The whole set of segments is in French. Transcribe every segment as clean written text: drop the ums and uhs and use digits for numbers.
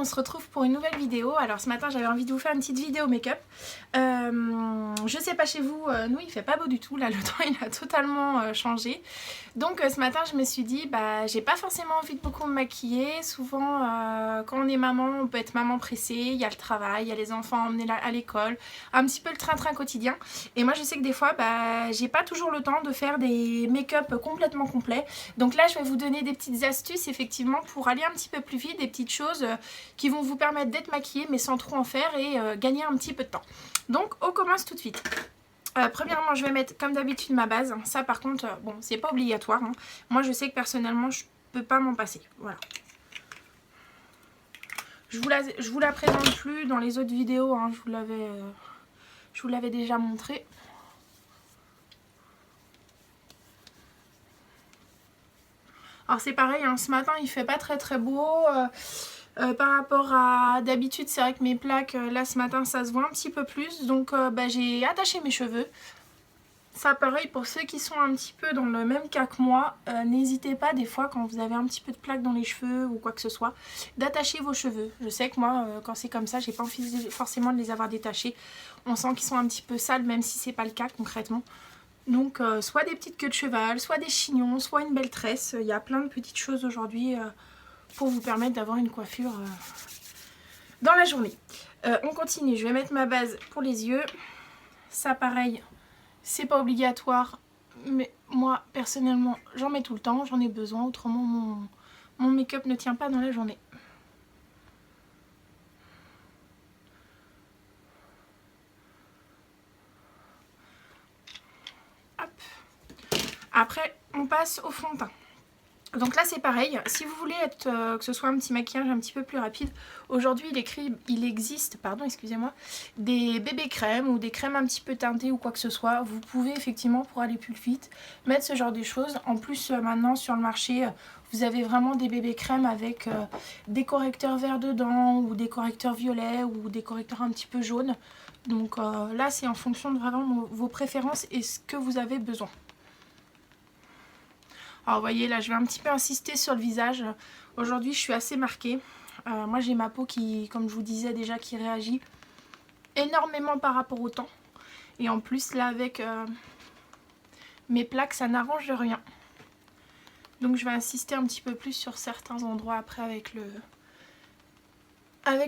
on se retrouve pour une nouvelle vidéo. Alors ce matin j'avais envie de vous faire une petite vidéo make-up. Je sais pas chez vous, nous il fait pas beau du tout, là le temps il a totalement changé. Donc ce matin je me suis dit bah j'ai pas forcément envie de beaucoup me maquiller. Souvent quand on est maman, on peut être maman pressée, il y a le travail, il y a les enfants à emmener à l'école, un petit peu le train-train quotidien. Et moi je sais que des fois bah j'ai pas toujours le temps de faire des make-up complètement complets. Donc là je vais vous donner des petites astuces effectivement pour aller un petit peu plus vite, des petites choses qui vont vous permettre d'être maquillée mais sans trop en faire et gagner un petit peu de temps. Donc on commence tout de suite. Premièrement je vais mettre comme d'habitude ma base. Ça par contre bon c'est pas obligatoire hein. Moi je sais que personnellement je peux pas m'en passer. Voilà. Je vous la présente plus dans les autres vidéos hein. Je vous l'avais déjà montré. Alors c'est pareil hein, ce matin il fait pas très beau. Par rapport à d'habitude, c'est vrai que mes plaques, là ce matin, ça se voit un petit peu plus. Donc bah, j'ai attaché mes cheveux. Ça pareil pour ceux qui sont un petit peu dans le même cas que moi. N'hésitez pas des fois quand vous avez un petit peu de plaques dans les cheveux ou quoi que ce soit, d'attacher vos cheveux. Je sais que moi, quand c'est comme ça, j'ai pas envie forcément de les avoir détachés. On sent qu'ils sont un petit peu sales même si c'est pas le cas concrètement. Donc soit des petites queues de cheval, soit des chignons, soit une belle tresse. Il y a plein de petites choses aujourd'hui pour vous permettre d'avoir une coiffure dans la journée. On continue, je vais mettre ma base pour les yeux. Ça pareil, c'est pas obligatoire, mais moi personnellement j'en mets tout le temps, j'en ai besoin, autrement mon make-up ne tient pas dans la journée. Hop. Après on passe au fond de teint. Donc là c'est pareil, si vous voulez que ce soit un petit maquillage un petit peu plus rapide, aujourd'hui il existe excusez-moi, des bébés crèmes ou des crèmes un petit peu teintées ou quoi que ce soit. Vous pouvez effectivement pour aller plus vite mettre ce genre de choses. En plus maintenant sur le marché vous avez vraiment des bébés crèmes avec des correcteurs verts dedans ou des correcteurs violets ou des correcteurs un petit peu jaunes. Donc là c'est en fonction de vraiment vos préférences et ce que vous avez besoin. Alors vous voyez là je vais un petit peu insister sur le visage. Aujourd'hui je suis assez marquée. Moi j'ai ma peau qui, comme je vous disais déjà, qui réagit énormément par rapport au temps. Et en plus là avec mes plaques ça n'arrange rien. Donc je vais insister un petit peu plus sur certains endroits après avec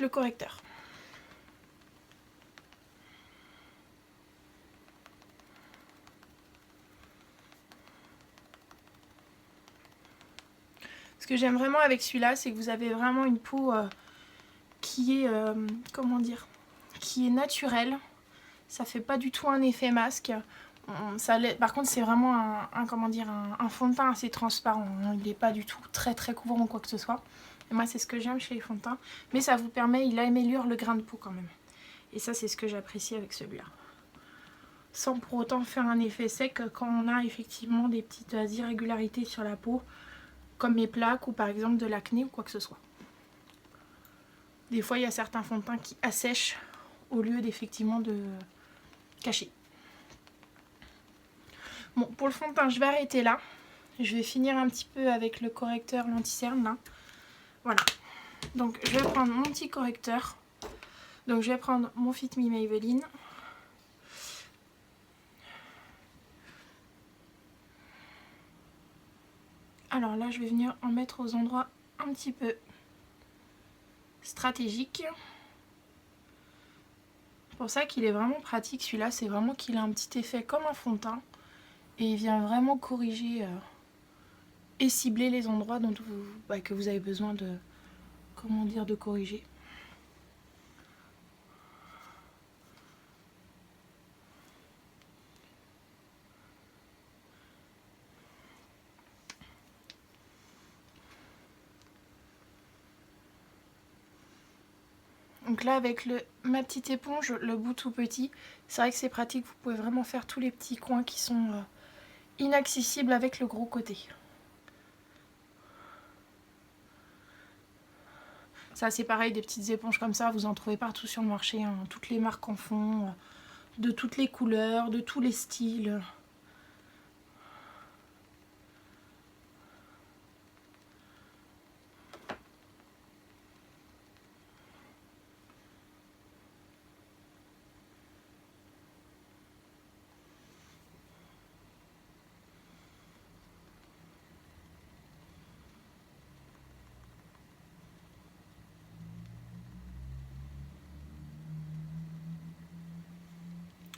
le correcteur. Ce que j'aime vraiment avec celui-là, c'est que vous avez vraiment une peau qui est, comment dire, qui est naturelle. Ça fait pas du tout un effet masque. Par contre, c'est vraiment un fond de teint assez transparent. Il n'est pas du tout très couvrant ou quoi que ce soit. Et moi, c'est ce que j'aime chez les fonds de teint. Mais ça vous permet, il améliore le grain de peau quand même. Et ça, c'est ce que j'apprécie avec celui-là. Sans pour autant faire un effet sec quand on a effectivement des petites irrégularités sur la peau, comme mes plaques ou par exemple de l'acné ou quoi que ce soit. Des fois il y a certains fonds de teint qui assèchent au lieu d'effectivement de cacher. Bon, pour le fond de teint je vais arrêter là. Je vais finir un petit peu avec le correcteur l'anti-cerne là. Voilà. Donc je vais prendre mon petit correcteur. Donc je vais prendre mon Fit Me Maybelline. Alors là je vais venir en mettre aux endroits un petit peu stratégiques. C'est pour ça qu'il est vraiment pratique celui-là, c'est vraiment qu'il a un petit effet comme un fond de teint. Et il vient vraiment corriger et cibler les endroits dont que vous avez besoin de, de corriger. Donc là avec ma petite éponge, le bout tout petit, c'est vrai que c'est pratique, vous pouvez vraiment faire tous les petits coins qui sont inaccessibles avec le gros côté. Ça c'est pareil, des petites éponges comme ça, vous en trouvez partout sur le marché, hein. Toutes les marques en font, de toutes les couleurs, de tous les styles.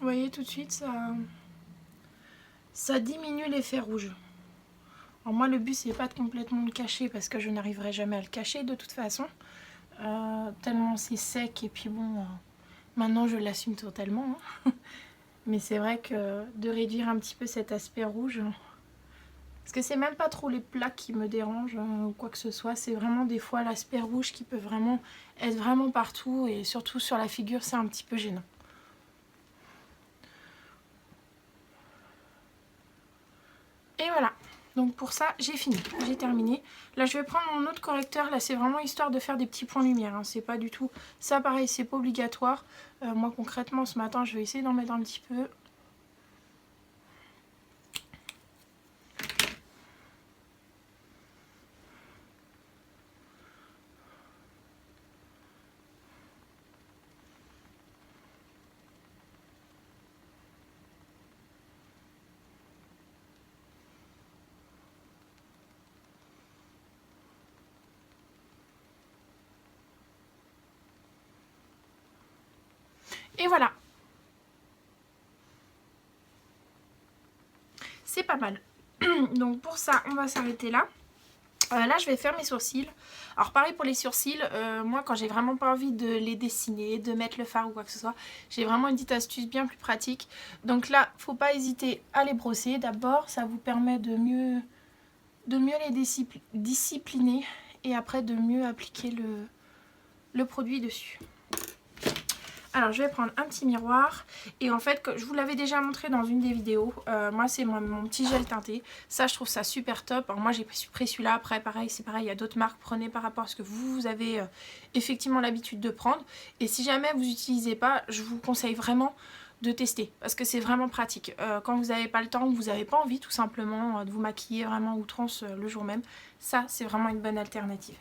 Vous voyez tout de suite, ça diminue l'effet rouge. Alors moi le but c'est pas de complètement le cacher parce que je n'arriverai jamais à le cacher de toute façon. Tellement c'est sec et puis bon, maintenant je l'assume totalement. Hein. Mais c'est vrai que de réduire un petit peu cet aspect rouge, parce que c'est même pas trop les plaques qui me dérangent ou quoi que ce soit, c'est vraiment des fois l'aspect rouge qui peut vraiment être vraiment partout et surtout sur la figure c'est un petit peu gênant. Et voilà, donc pour ça j'ai fini, j'ai terminé. Là je vais prendre mon autre correcteur, là c'est vraiment histoire de faire des petits points lumière, hein. C'est pas du tout, ça pareil c'est pas obligatoire. Moi concrètement ce matin je vais essayer d'en mettre un petit peu. Et voilà, c'est pas mal. Donc pour ça on va s'arrêter là. Là je vais faire mes sourcils. Alors pareil pour les sourcils, moi quand j'ai vraiment pas envie de les dessiner, de mettre le fard ou quoi que ce soit, j'ai vraiment une petite astuce bien plus pratique. Donc là faut pas hésiter à les brosser. D'abord ça vous permet de mieux les discipliner et après de mieux appliquer le produit dessus. Alors je vais prendre un petit miroir et en fait je vous l'avais déjà montré dans une des vidéos, moi c'est mon petit gel teinté, ça je trouve ça super top. Alors moi j'ai pris celui-là, après pareil c'est pareil, il y a d'autres marques, prenez par rapport à ce que vous avez effectivement l'habitude de prendre. Et si jamais vous n'utilisez pas, je vous conseille vraiment de tester parce que c'est vraiment pratique. Quand vous n'avez pas le temps ou vous n'avez pas envie tout simplement de vous maquiller vraiment outrance le jour même, ça c'est vraiment une bonne alternative.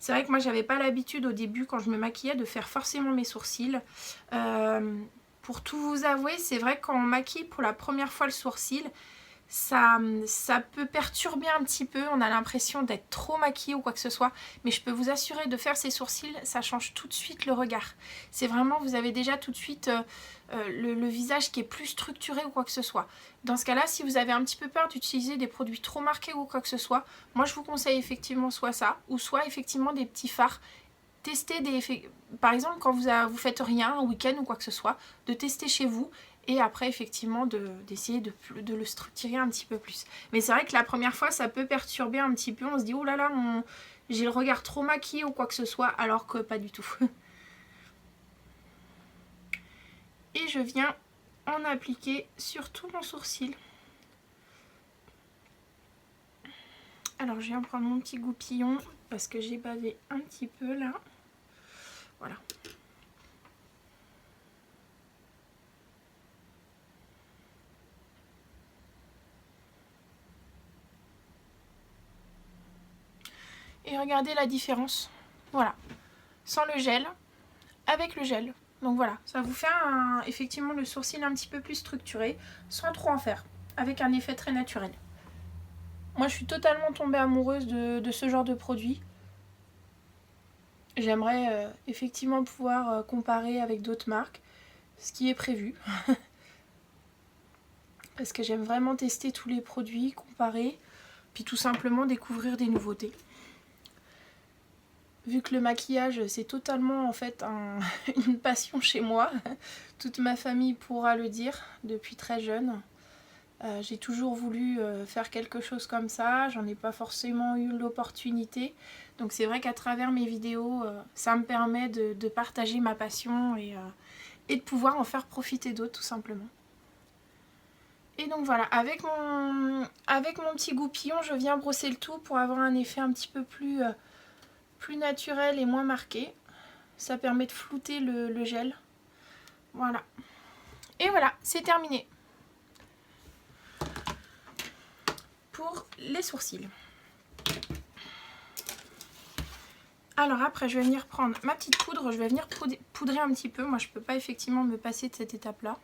C'est vrai que moi j'avais pas l'habitude au début quand je me maquillais de faire forcément mes sourcils. Pour tout vous avouer, c'est vrai que quand on maquille pour la première fois le sourcil, ça peut perturber un petit peu, on a l'impression d'être trop maquillé ou quoi que ce soit, mais je peux vous assurer de faire ces sourcils, ça change tout de suite le regard. C'est vraiment, vous avez déjà tout de suite le visage qui est plus structuré ou quoi que ce soit. Dans ce cas-là, si vous avez un petit peu peur d'utiliser des produits trop marqués ou quoi que ce soit, moi je vous conseille effectivement soit ça, ou soit effectivement des petits fards. Testez par exemple quand vous faites rien, un week-end ou quoi que ce soit, de tester chez vous. Et après, effectivement, d'essayer de le structurer un petit peu plus. Mais c'est vrai que la première fois, ça peut perturber un petit peu. On se dit, oh là là, j'ai le regard trop maquillé ou quoi que ce soit, alors que pas du tout. Et je viens en appliquer sur tout mon sourcil. Alors, je viens prendre mon petit goupillon parce que j'ai bavé un petit peu là. Voilà. Et regardez la différence. Voilà. Sans le gel, avec le gel. Donc voilà, ça vous fait effectivement le sourcil un petit peu plus structuré, sans trop en faire, avec un effet très naturel. Moi je suis totalement tombée amoureuse de ce genre de produit. J'aimerais effectivement pouvoir comparer avec d'autres marques, ce qui est prévu. Parce que j'aime vraiment tester tous les produits, comparer, puis tout simplement découvrir des nouveautés. Vu que le maquillage c'est totalement en fait une passion chez moi, toute ma famille pourra le dire depuis très jeune. J'ai toujours voulu faire quelque chose comme ça, j'en ai pas forcément eu l'opportunité. Donc c'est vrai qu'à travers mes vidéos, ça me permet de partager ma passion et de pouvoir en faire profiter d'autres tout simplement. Et donc voilà, avec mon petit goupillon, je viens brosser le tout pour avoir un effet un petit peu plus naturel et moins marqué. Ça permet de flouter le gel. Voilà. Et voilà, c'est terminé. Pour les sourcils. Alors après, je vais venir prendre ma petite poudre. Je vais venir poudrer un petit peu. Moi, je peux pas effectivement me passer de cette étape-là.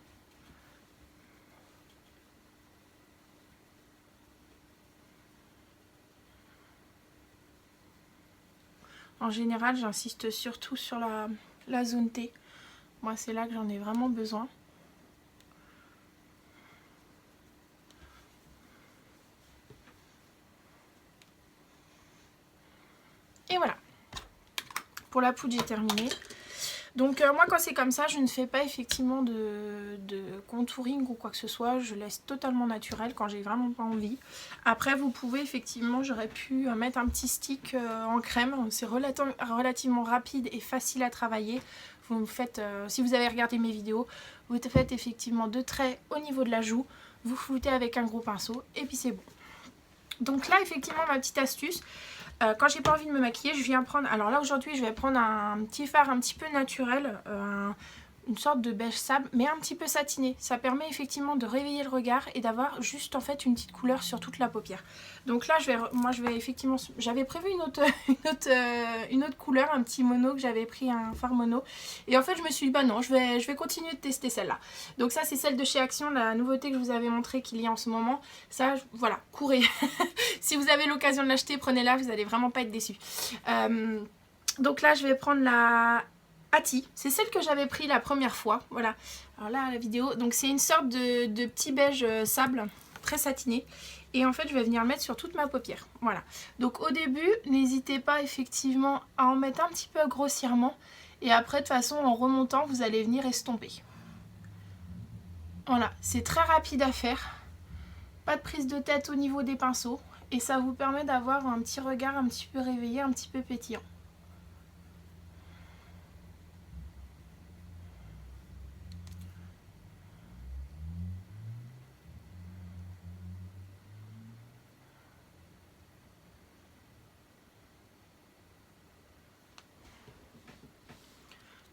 En général, j'insiste surtout sur la zone T. Moi c'est là que j'en ai vraiment besoin. Et voilà. Pour la poudre, j'ai terminé. Donc moi quand c'est comme ça, je ne fais pas effectivement de contouring ou quoi que ce soit. Je laisse totalement naturel quand j'ai vraiment pas envie. Après vous pouvez effectivement, j'aurais pu mettre un petit stick en crème. C'est relativement rapide et facile à travailler. Vous faites, si vous avez regardé mes vidéos, vous faites effectivement 2 traits au niveau de la joue. Vous floutez avec un gros pinceau et puis c'est bon. Donc là effectivement ma petite astuce. Quand j'ai pas envie de me maquiller, je viens prendre... Alors là aujourd'hui je vais prendre un petit fard un petit peu naturel, une sorte de beige sable, mais un petit peu satiné. Ça permet effectivement de réveiller le regard et d'avoir juste en fait une petite couleur sur toute la paupière. Donc là je vais effectivement... J'avais prévu une autre couleur, un petit mono, que j'avais pris un fard mono. Et en fait je me suis dit bah non, je vais continuer de tester celle-là. Donc ça c'est celle de chez Action, la nouveauté que je vous avais montré qu'il y a en ce moment. Ça voilà, courez. Si vous avez l'occasion de l'acheter, prenez-la, vous allez vraiment pas être déçus. Donc là je vais prendre la Ati, c'est celle que j'avais pris la première fois, voilà. Alors là la vidéo, donc c'est une sorte de petit beige sable, très satiné. Et en fait je vais venir mettre sur toute ma paupière, voilà. Donc au début, n'hésitez pas effectivement à en mettre un petit peu grossièrement. Et après de toute façon en remontant, vous allez venir estomper. Voilà, c'est très rapide à faire. Pas de prise de tête au niveau des pinceaux. Et ça vous permet d'avoir un petit regard un petit peu réveillé, un petit peu pétillant.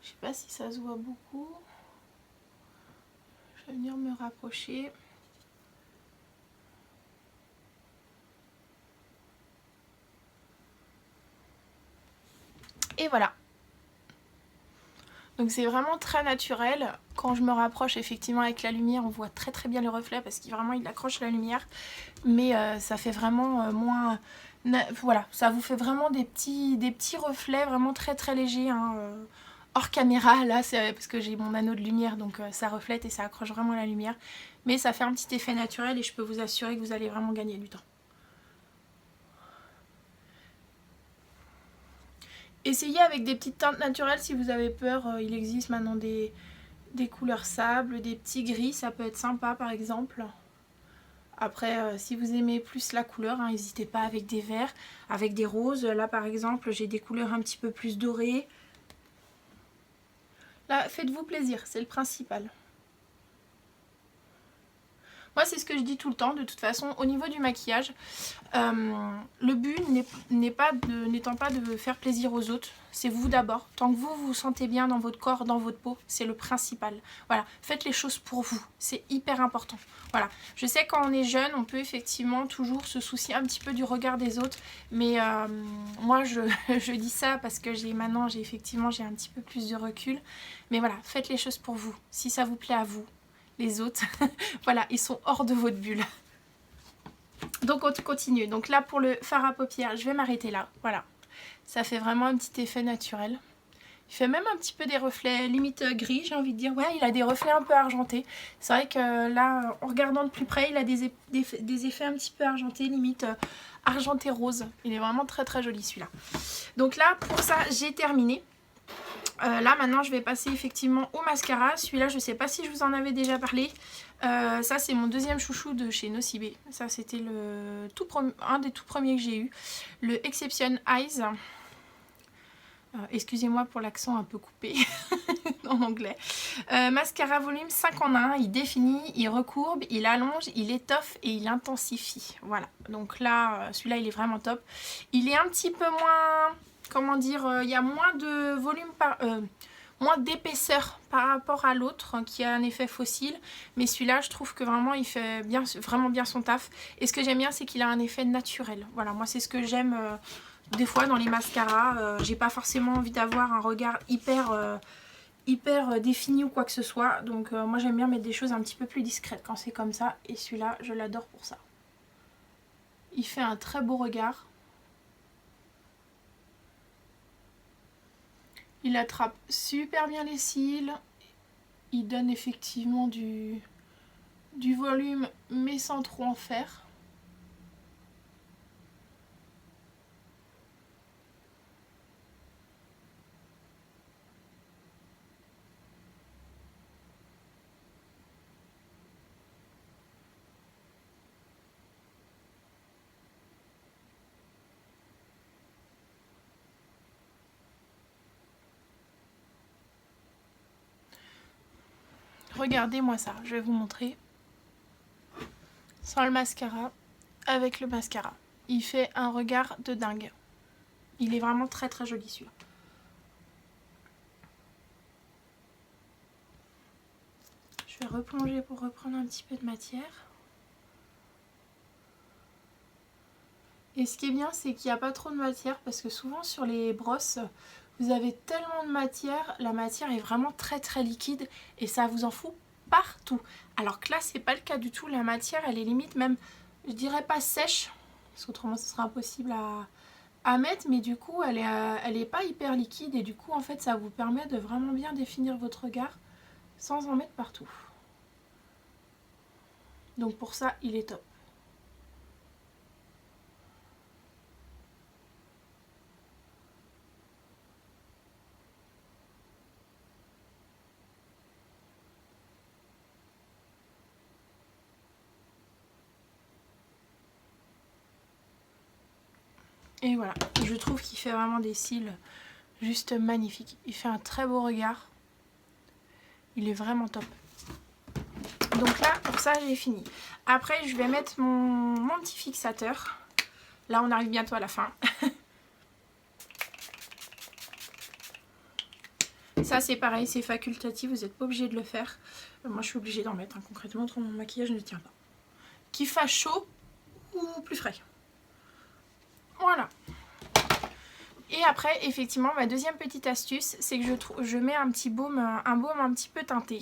Je sais pas si ça se voit beaucoup. Je vais venir me rapprocher. Et voilà. Donc c'est vraiment très naturel. Quand je me rapproche effectivement avec la lumière, on voit très très bien le reflet parce qu'il vraiment il accroche la lumière. Mais ça fait vraiment moins... Voilà, ça vous fait vraiment des petits reflets vraiment très très légers. Hein, hors caméra, là c'est parce que j'ai mon anneau de lumière donc ça reflète et ça accroche vraiment la lumière. Mais ça fait un petit effet naturel et je peux vous assurer que vous allez vraiment gagner du temps. Essayez avec des petites teintes naturelles si vous avez peur. Il existe maintenant des couleurs sable, des petits gris, ça peut être sympa par exemple. Après, si vous aimez plus la couleur, n'hésitez pas avec des verts, avec des roses. Là par exemple, j'ai des couleurs un petit peu plus dorées. Là, faites-vous plaisir, c'est le principal. Moi, c'est ce que je dis tout le temps, de toute façon, au niveau du maquillage, le but n'étant pas de faire plaisir aux autres, c'est vous d'abord. Tant que vous vous sentez bien dans votre corps, dans votre peau, c'est le principal. Voilà, faites les choses pour vous, c'est hyper important. Voilà, je sais quand on est jeune, on peut effectivement toujours se soucier un petit peu du regard des autres, mais moi, je dis ça parce que maintenant, effectivement, j'ai un petit peu plus de recul. Mais voilà, faites les choses pour vous, si ça vous plaît à vous. Les autres, voilà, ils sont hors de votre bulle. Donc on continue. Donc là pour le fard à paupières, je vais m'arrêter là. Voilà, ça fait vraiment un petit effet naturel. Il fait même un petit peu des reflets limite gris, j'ai envie de dire. Ouais, il a des reflets un peu argentés. C'est vrai que là, en regardant de plus près, il a des effets un petit peu argentés, limite argenté rose. Il est vraiment très très joli celui-là. Donc là, pour ça, j'ai terminé. Là maintenant je vais passer effectivement au mascara. Celui-là je sais pas si je vous en avais déjà parlé. Ça c'est mon deuxième chouchou de chez Nocibé. Ça c'était un des tout premiers que j'ai eu. Le Exception Eyes. Excusez-moi pour l'accent un peu coupé en anglais. Mascara volume 5 en 1. Il définit, il recourbe, il allonge, il étoffe et il intensifie. Voilà. Donc là celui-là il est vraiment top. Il est un petit peu moins... Comment dire, il y a moins de volume, moins d'épaisseur par rapport à l'autre qui a un effet fossile. Mais celui-là, je trouve que vraiment, il fait vraiment bien son taf. Et ce que j'aime bien, c'est qu'il a un effet naturel. Voilà, moi, c'est ce que j'aime des fois dans les mascaras. J'ai pas forcément envie d'avoir un regard hyper défini ou quoi que ce soit. Donc, moi, j'aime bien mettre des choses un petit peu plus discrètes quand c'est comme ça. Et celui-là, je l'adore pour ça. Il fait un très beau regard. Il attrape super bien les cils il donne effectivement du volume mais sans trop en faire. Regardez-moi ça, je vais vous montrer. Sans le mascara, avec le mascara. Il fait un regard de dingue. Il est vraiment très très joli celui-là. Je vais replonger pour reprendre un petit peu de matière. Et ce qui est bien, c'est qu'il n'y a pas trop de matière parce que souvent sur les brosses, vous avez tellement de matière, la matière est vraiment très très liquide et ça vous en fout partout. Alors que là, c'est pas le cas du tout. La matière, elle est limite même, je dirais pas sèche, parce qu'autrement ce sera impossible à mettre, mais du coup, elle est pas hyper liquide et du coup, en fait, ça vous permet de vraiment bien définir votre regard sans en mettre partout. Donc pour ça, il est top. Et voilà, je trouve qu'il fait vraiment des cils juste magnifiques. Il fait un très beau regard. Il est vraiment top. Donc là, pour ça, j'ai fini. Après, je vais mettre mon petit fixateur. Là, on arrive bientôt à la fin. Ça, c'est pareil, c'est facultatif. Vous n'êtes pas obligé de le faire. Moi, je suis obligée d'en mettre. Concrètement, autrement, mon maquillage ne tient pas. Qu'il fasse chaud ou plus frais. Voilà. Et après, effectivement, ma deuxième petite astuce, c'est que je mets un petit baume, un petit peu teinté.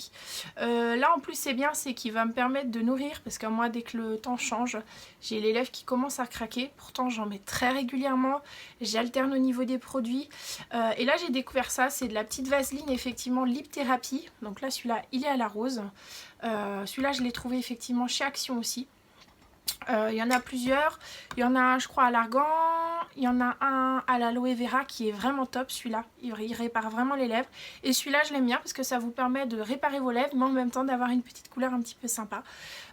Là, en plus, c'est bien, c'est qu'il va me permettre de nourrir, parce que moi, dès que le temps change, j'ai les lèvres qui commencent à craquer. Pourtant, j'en mets très régulièrement. J'alterne au niveau des produits. Et là, j'ai découvert ça, c'est de la petite vaseline, effectivement, Lip Therapy. Donc là, celui-là, il est à la rose. Celui-là, je l'ai trouvé effectivement chez Action aussi. Il y en a plusieurs, il y en a un je crois à l'argan, il y en a un à l'aloe vera qui est vraiment top celui-là, il répare vraiment les lèvres et celui-là je l'aime bien parce que ça vous permet de réparer vos lèvres mais en même temps d'avoir une petite couleur un petit peu sympa.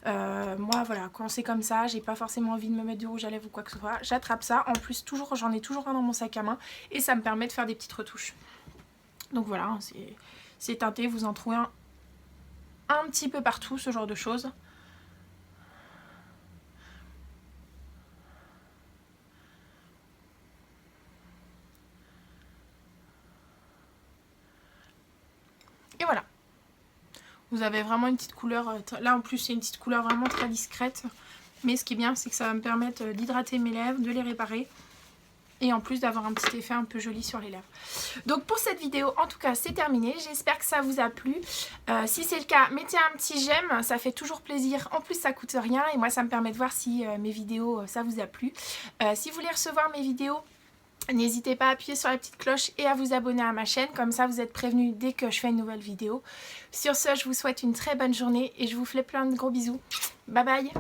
Moi voilà, quand c'est comme ça, j'ai pas forcément envie de me mettre du rouge à lèvres ou quoi que ce soit, j'attrape ça, en plus j'en ai toujours un dans mon sac à main et ça me permet de faire des petites retouches. Donc voilà, c'est teinté, vous en trouvez un petit peu partout ce genre de choses. Et voilà. Vous avez vraiment une petite couleur, là en plus c'est une petite couleur vraiment très discrète. Mais ce qui est bien c'est que ça va me permettre d'hydrater mes lèvres, de les réparer. Et en plus d'avoir un petit effet un peu joli sur les lèvres. Donc pour cette vidéo en tout cas c'est terminé. J'espère que ça vous a plu. Si c'est le cas mettez un petit j'aime, ça fait toujours plaisir. En plus ça coûte rien et moi ça me permet de voir si mes vidéos ça vous a plu. Si vous voulez recevoir mes vidéos, n'hésitez pas à appuyer sur la petite cloche et à vous abonner à ma chaîne, comme ça vous êtes prévenus dès que je fais une nouvelle vidéo. Sur ce, je vous souhaite une très bonne journée et je vous fais plein de gros bisous. Bye bye!